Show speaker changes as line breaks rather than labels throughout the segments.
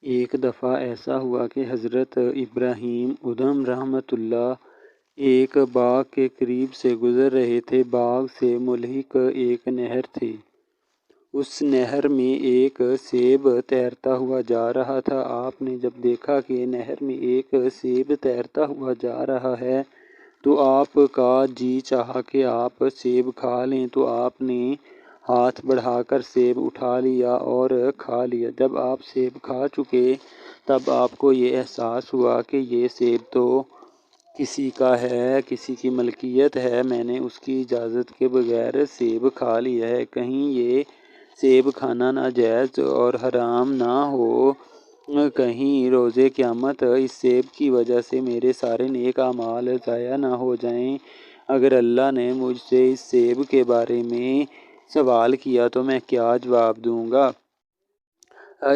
ایک دفعہ ایسا ہوا کہ حضرت ابراہیم ادھم رحمۃ اللہ ایک باغ کے قریب سے گزر رہے تھے۔ باغ سے ملحق ایک نہر تھی۔ اس نہر میں ایک سیب تیرتا ہوا جا رہا تھا۔ آپ نے جب دیکھا کہ نہر میں ایک سیب تیرتا ہوا جا رہا ہے تو آپ کا جی چاہا کہ آپ سیب کھا لیں، تو آپ نے ہاتھ بڑھا کر سیب اٹھا لیا اور کھا لیا۔ جب آپ سیب کھا چکے تب آپ کو یہ احساس ہوا کہ یہ سیب تو کسی کا ہے، کسی کی ملکیت ہے، میں نے اس کی اجازت کے بغیر سیب کھا لیا ہے، کہیں یہ سیب کھانا ناجائز اور حرام نہ ہو، کہیں روز قیامت اس سیب کی وجہ سے میرے سارے نیک اعمال ضائع نہ ہو جائیں۔ اگر اللہ نے مجھ سے اس سیب کے بارے میں سوال کیا تو میں کیا جواب دوں گا؟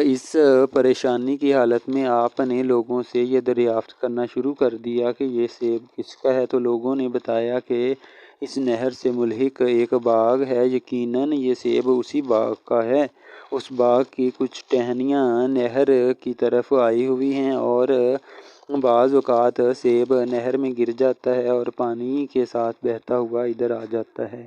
اس پریشانی کی حالت میں آپ نے لوگوں سے یہ دریافت کرنا شروع کر دیا کہ یہ سیب کس کا ہے، تو لوگوں نے بتایا کہ اس نہر سے ملحق ایک باغ ہے، یقیناً یہ سیب اسی باغ کا ہے۔ اس باغ کی کچھ ٹہنیاں نہر کی طرف آئی ہوئی ہیں اور بعض اوقات سیب نہر میں گر جاتا ہے اور پانی کے ساتھ بہتا ہوا ادھر آ جاتا ہے۔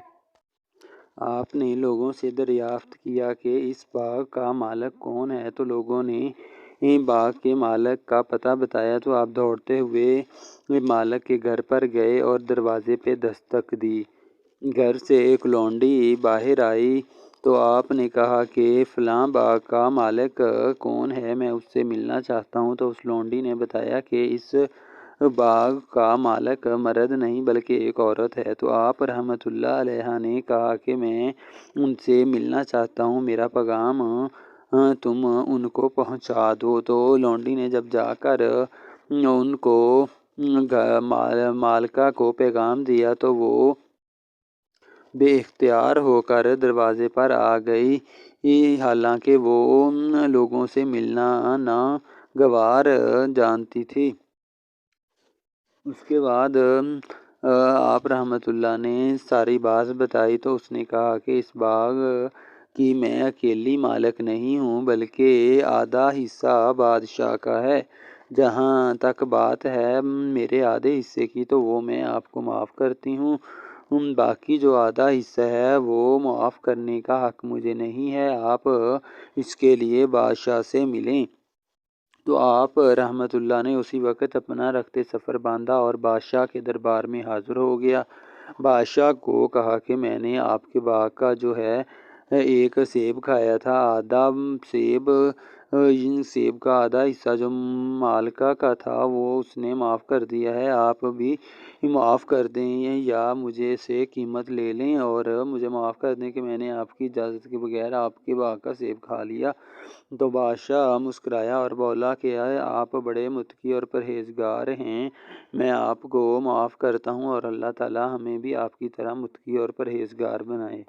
آپ نے لوگوں سے دریافت کیا کہ اس باغ کا مالک کون ہے، تو لوگوں نے باغ کے مالک کا پتہ بتایا، تو آپ دوڑتے ہوئے مالک کے گھر پر گئے اور دروازے پہ دستک دی۔ گھر سے ایک لونڈی باہر آئی تو آپ نے کہا کہ فلاں باغ کا مالک کون ہے، میں اس سے ملنا چاہتا ہوں۔ تو اس لونڈی نے بتایا کہ اس باغ کا مالک مرد نہیں بلکہ ایک عورت ہے۔ تو آپ رحمۃ اللہ علیہ نے کہا کہ میں ان سے ملنا چاہتا ہوں، میرا پیغام تم ان کو پہنچا دو۔ تو لونڈی نے جب جا کر ان کو مالکہ کو پیغام دیا تو وہ بے اختیار ہو کر دروازے پر آ گئی، حالانکہ وہ لوگوں سے ملنا ناگوار جانتی تھی۔ اس کے بعد آپ رحمۃ اللہ نے ساری بات بتائی تو اس نے کہا کہ اس باغ کی میں اکیلی مالک نہیں ہوں بلکہ آدھا حصہ بادشاہ کا ہے۔ جہاں تک بات ہے میرے آدھے حصے کی تو وہ میں آپ کو معاف کرتی ہوں، باقی جو آدھا حصہ ہے وہ معاف کرنے کا حق مجھے نہیں ہے، آپ اس کے لیے بادشاہ سے ملیں۔ تو آپ رحمۃ اللہ نے اسی وقت اپنا رخت سفر باندھا اور بادشاہ کے دربار میں حاضر ہو گیا۔ بادشاہ کو کہا کہ میں نے آپ کے باغ کا جو ہے ایک سیب کھایا تھا، سیب کا آدھا حصہ جو مالکہ کا تھا وہ اس نے معاف کر دیا ہے، آپ بھی معاف کر دیں یا مجھے سے قیمت لے لیں اور مجھے معاف کر دیں کہ میں نے آپ کی اجازت کے بغیر آپ کے باغ کا سیب کھا لیا۔ تو بادشاہ مسکرایا اور بولا کہ آپ بڑے متقی اور پرہیزگار ہیں، میں آپ کو معاف کرتا ہوں اور اللہ تعالیٰ ہمیں بھی آپ کی طرح متقی اور پرہیزگار بنائے۔